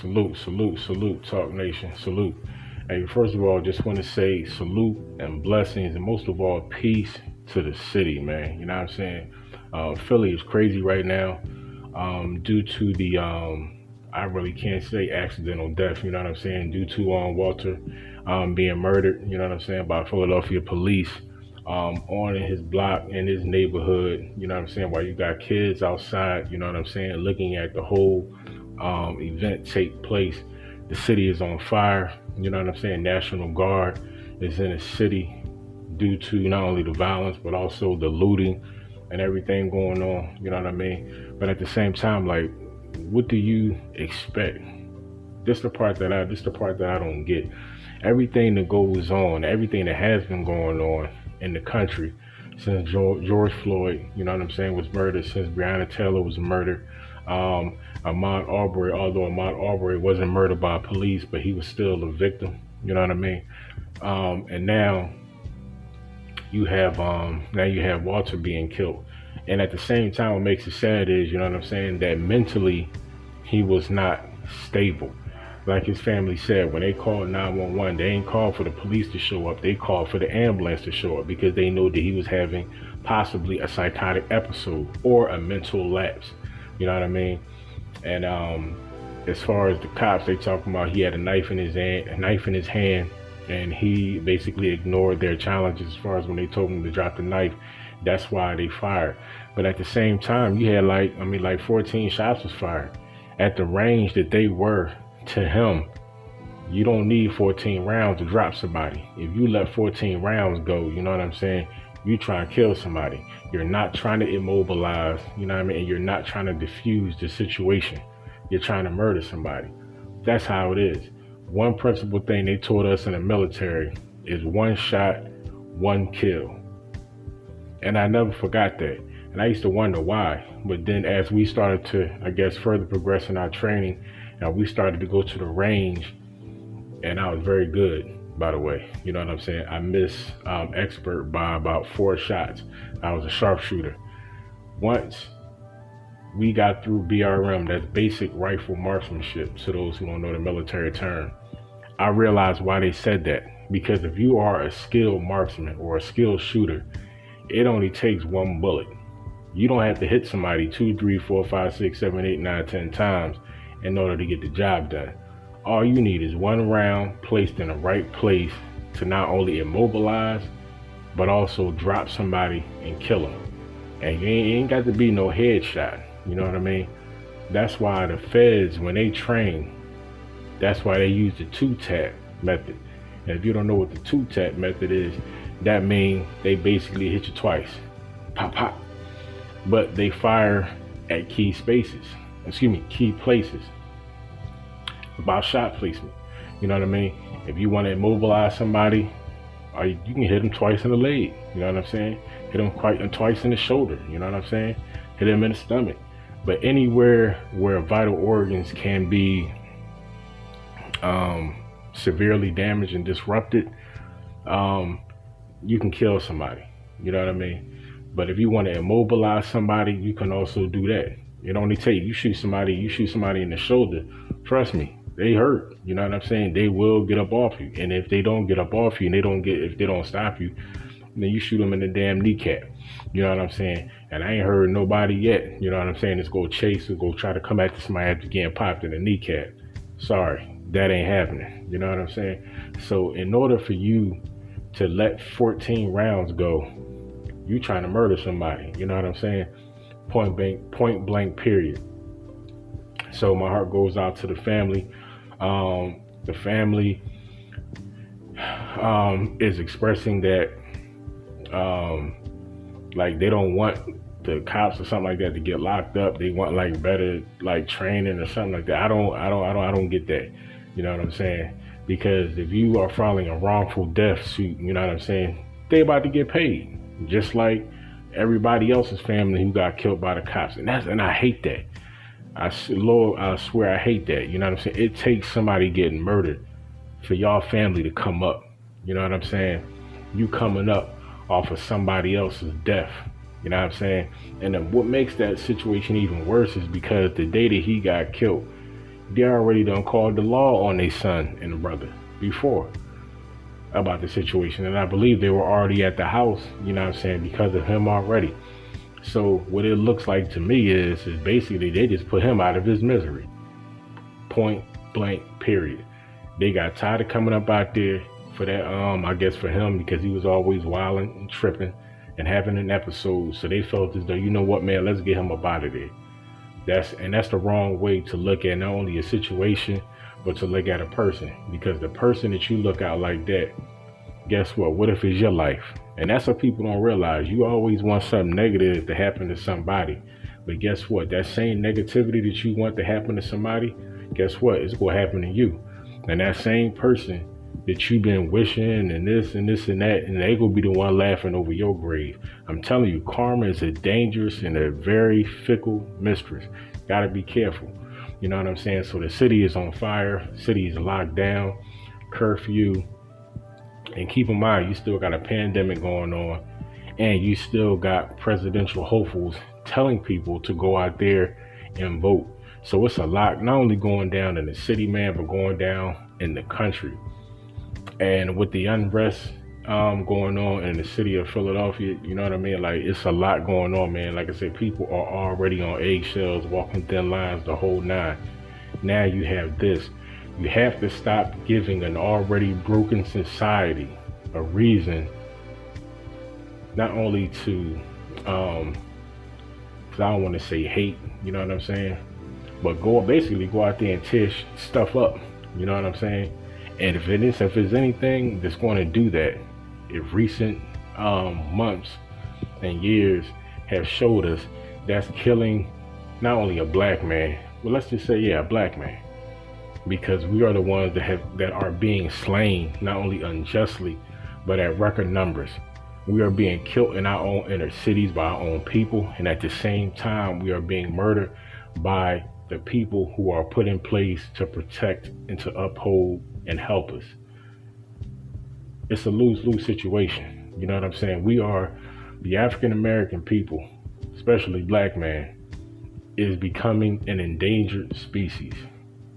Salute, salute, salute, Talk Nation, salute. Hey, first of all, just want to say salute and blessings, and most of all, peace to the city, man. You know what I'm saying? Philly is crazy right now, due to the I really can't say accidental death. You know what I'm saying? Due to Walter being murdered. You know what I'm saying, by Philadelphia police. On in his block, in his neighborhood, you know what I'm saying, while you got kids outside, you know what I'm saying, looking at the whole event take place. The city is on fire, you know what I'm saying. National Guard is in the city due to not only the violence but also the looting and everything going on, you know what I mean. But at the same time, like, what do you expect? This the part that I don't get. Everything that goes on, everything that has been going on in the country since George Floyd, you know what I'm saying, was murdered, since Breonna Taylor was murdered, Ahmaud Arbery, although Ahmaud Arbery wasn't murdered by police, but he was still a victim, you know what I mean. And now you have Walter being killed. And at the same time, what makes it sad is, you know what I'm saying, that mentally he was not stable. Like his family said, when they called 911, they ain't called for the police to show up. They called for the ambulance to show up because they know that he was having possibly a psychotic episode or a mental lapse. You know what I mean? And as far as the cops, they talking about he had a knife in his hand, and he basically ignored their challenges as far as when they told him to drop the knife. That's why they fired. But at the same time, you had like 14 shots was fired at the range that they were. To him, you don't need 14 rounds to drop somebody. If you let 14 rounds go, you know what I'm saying, you try and kill somebody. You're not trying to immobilize, you know what I mean, and you're not trying to diffuse the situation. You're trying to murder somebody. That's how it is. One principal thing they taught us in the military is one shot, one kill. And I never forgot that. And I used to wonder why. But then as we started to, I guess, further progress in our training, and we started to go to the range, and I was very good, by the way. You know what I'm saying? I missed expert by about 4 shots. I was a sharpshooter. Once we got through BRM, that's basic rifle marksmanship, to those who don't know the military term, I realized why they said that. Because if you are a skilled marksman or a skilled shooter, it only takes one bullet. You don't have to hit somebody 2, 3, 4, 5, 6, 7, 8, 9, 10 times in order to get the job done. All you need is one round placed in the right place to not only immobilize, but also drop somebody and kill them. And you ain't got to be no headshot, you know what I mean? That's why the feds, when they train, that's why they use the 2-tap method. And if you don't know what the 2-tap method is, that means they basically hit you twice. Pop, pop. But they fire at key places. About shot placement. You know what I mean? If you want to immobilize somebody, you can hit them twice in the leg. You know what I'm saying? Hit them twice in the shoulder. You know what I'm saying? Hit them in the stomach. But anywhere where vital organs can be severely damaged and disrupted, you can kill somebody. You know what I mean? But if you want to immobilize somebody, you can also do that. It only takes, you shoot somebody in the shoulder, trust me, they hurt. You know what I'm saying? They will get up off you. And if they don't get up off you and if they don't stop you, then you shoot them in the damn kneecap. You know what I'm saying? And I ain't heard nobody yet, you know what I'm saying, that's go chase or go try to come after somebody after getting popped in the kneecap. Sorry, that ain't happening. You know what I'm saying? So in order for you to let 14 rounds go, you trying to murder somebody. You know what I'm saying? Point blank, period. So my heart goes out to the family. The family is expressing that like they don't want the cops or something like that to get locked up. They want like better like training or something like that. I don't get that. You know what I'm saying? Because if you are filing a wrongful death suit, you know what I'm saying, they about to get paid, just like everybody else's family who got killed by the cops. And I hate that. Lord, I swear I hate that. You know what I'm saying? It takes somebody getting murdered for y'all family to come up. You know what I'm saying? You coming up off of somebody else's death. You know what I'm saying? And then what makes that situation even worse is because the day that he got killed, They already done called the law on their son and brother before about the situation. And I believe they were already at the house, you know what I'm saying, because of him already. So what it looks like to me is basically they just put him out of his misery. Point blank, period. They got tired of coming up out there for that, I guess for him, because he was always wilding and tripping and having an episode. So they felt as though, you know what, man, let's get him up out of there. That's the wrong way to look at not only a situation, but to look at a person. Because the person that you look at like that, guess what if it's your life? And that's what people don't realize. You always want something negative to happen to somebody, but guess what, that same negativity that you want to happen to somebody, guess what, it's going to happen to you. And that same person that you've been wishing and this and this and that, and they gonna be the one laughing over your grave. I'm telling you, karma is a dangerous and a very fickle mistress. Gotta be careful. You know what I'm saying? So the city is on fire, city is locked down, curfew, and keep in mind, you still got a pandemic going on, and you still got presidential hopefuls telling people to go out there and vote. So it's a lot, not only going down in the city, man, but going down in the country. And with the unrest going on in the city of Philadelphia, you know what I mean? Like, it's a lot going on, man. Like I said, people are already on eggshells, walking thin lines, the whole nine. Now you have this. You have to stop giving an already broken society a reason, not only to, because I don't want to say hate, you know what I'm saying? But basically go out there and tear stuff up, you know what I'm saying? And if it's anything that's going to do that, if recent months and years have showed us, that's killing not only a black man, well, let's just say, a black man, because we are the ones that are being slain, not only unjustly, but at record numbers. We are being killed in our own inner cities by our own people, and at the same time, we are being murdered by the people who are put in place to protect and to uphold and help us. It's a lose-lose situation. You know what I'm saying? We are, the African American people, especially black man, is becoming an endangered species.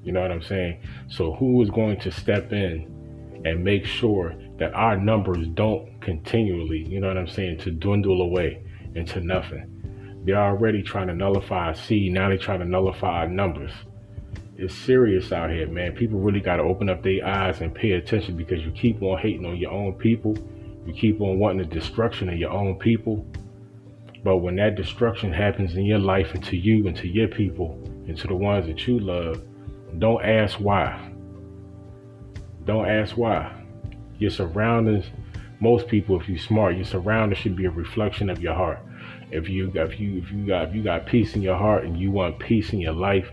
You know what I'm saying? So who is going to step in and make sure that our numbers don't continually, you know what I'm saying, to dwindle away into nothing? They're already trying to nullify our seed. Now they're trying to nullify our numbers. It's serious out here, man. People really got to open up their eyes and pay attention, because you keep on hating on your own people. You keep on wanting the destruction of your own people. But when that destruction happens in your life and to you and to your people and to the ones that you love, don't ask why. Don't ask why. Your surroundings, most people, if you're smart, your surroundings should be a reflection of your heart. If you got peace in your heart and you want peace in your life,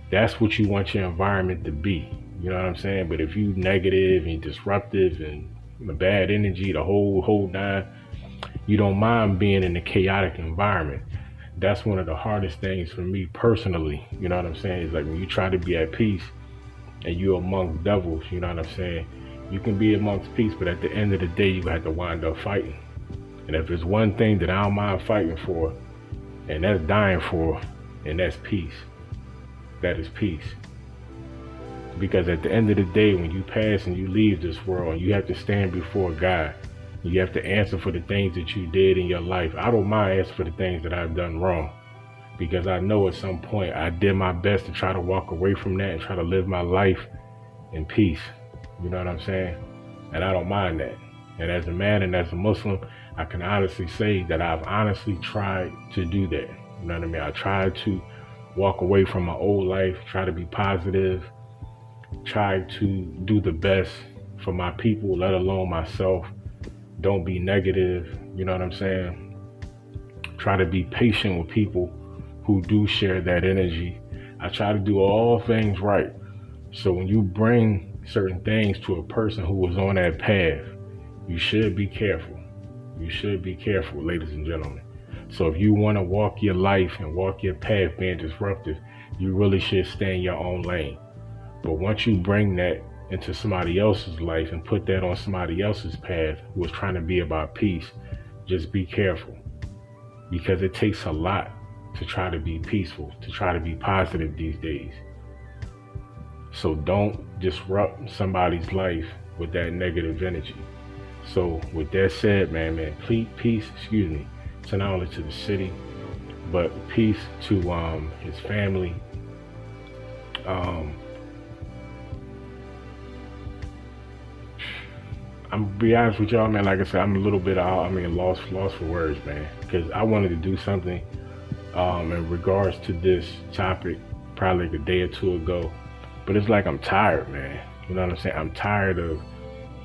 that's what you want your environment to be. You know what I'm saying? But if you negative and disruptive and bad energy, the whole nine, you don't mind being in a chaotic environment. That's one of the hardest things for me personally. You know what I'm saying? It's like when you try to be at peace and you're amongst devils, you know what I'm saying? You can be amongst peace, but at the end of the day, you have to wind up fighting. And if there's one thing that I don't mind fighting for, and that's dying for, and that's peace. That is peace. Because at the end of the day, when you pass and you leave this world, you have to stand before God. You have to answer for the things that you did in your life. I don't mind answering for the things that I've done wrong, because I know at some point I did my best to try to walk away from that and try to live my life in peace. You know what I'm saying? And I don't mind that. And as a man and as a Muslim, I can honestly say that I've honestly tried to do that. You know what I mean? I tried to walk away from my old life, try to be positive, try to do the best for my people, let alone myself. Don't be negative, you know what I'm saying? Try to be patient with people who do share that energy. I try to do all things right. So when you bring certain things to a person who was on that path, you should be careful. You should be careful, ladies and gentlemen. So if you want to walk your life and walk your path being disruptive, you really should stay in your own lane. But once you bring that into somebody else's life and put that on somebody else's path who is trying to be about peace, just be careful. Because it takes a lot to try to be peaceful, to try to be positive these days. So don't disrupt somebody's life with that negative energy. So with that said, man, peace, to not only to the city, but peace to his family. Um, I'm gonna be honest with y'all, man. Like I said, I'm a little bit lost for words, man, because I wanted to do something in regards to this topic probably like a day or two ago, but it's like I'm tired, man. You know what I'm saying? I'm tired of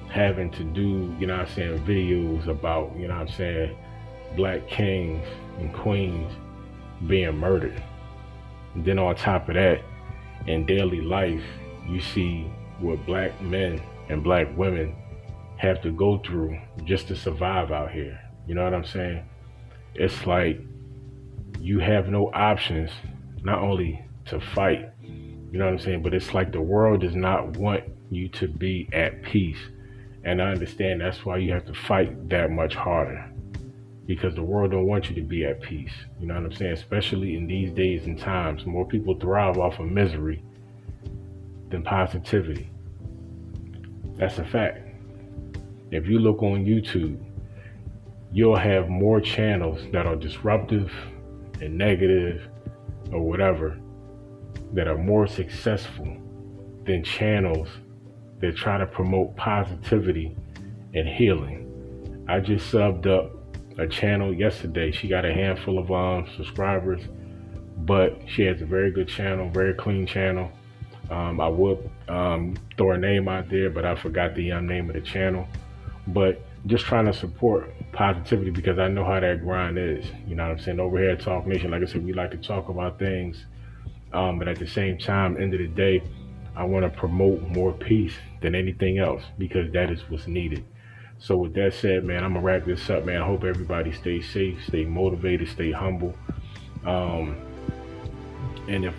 having to do, you know what I'm saying, videos about, you know what I'm saying, black kings and queens being murdered. And then on top of that, in daily life, you see what black men and black women have to go through just to survive out here. You know what I'm saying? It's like you have no options, not only to fight, you know what I'm saying, but it's like the world does not want you to be at peace. And I understand that's why you have to fight that much harder, because the world don't want you to be at peace. You know what I'm saying? Especially in these days and times, more people thrive off of misery than positivity. That's a fact. If you look on YouTube, you'll have more channels that are disruptive and negative or whatever that are more successful than channels that try to promote positivity and healing. I just subbed up a channel yesterday. She got a handful of subscribers, but she has a very good channel, very clean channel. I would throw her name out there, but I forgot the name of the channel. But just trying to support positivity, because I know how that grind is. You know what I'm saying? Over here at Talk Nation, like I said, we like to talk about things, but at the same time, end of the day, I want to promote more peace than anything else, because that is what's needed. So with that said, man, I'm gonna wrap this up, man. I hope everybody stays safe, stay motivated, stay humble. And if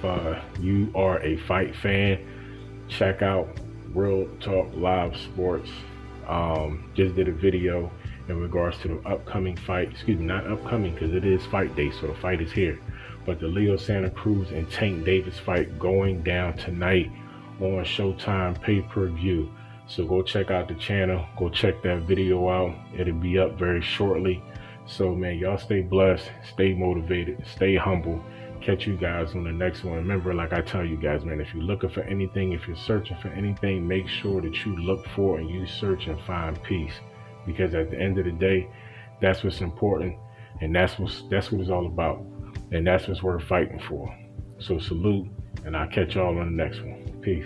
you are a fight fan, check out Real Talk Live Sports. Just did a video in regards to the upcoming fight. Excuse me, not upcoming, because it is fight day, so the fight is here. But the Leo Santa Cruz and Tank Davis fight going down tonight on Showtime pay-per-view. So go check out the channel, go check that video out. It'll be up very shortly. So man, y'all stay blessed, stay motivated, stay humble. Catch you guys on the next one. Remember, like I tell you guys, man, if you're looking for anything, if you're searching for anything, make sure that you look for and you search and find peace. Because at the end of the day, that's what's important, and that's what it's all about. And that's what we're fighting for. So salute, and I'll catch y'all on the next one. Peace.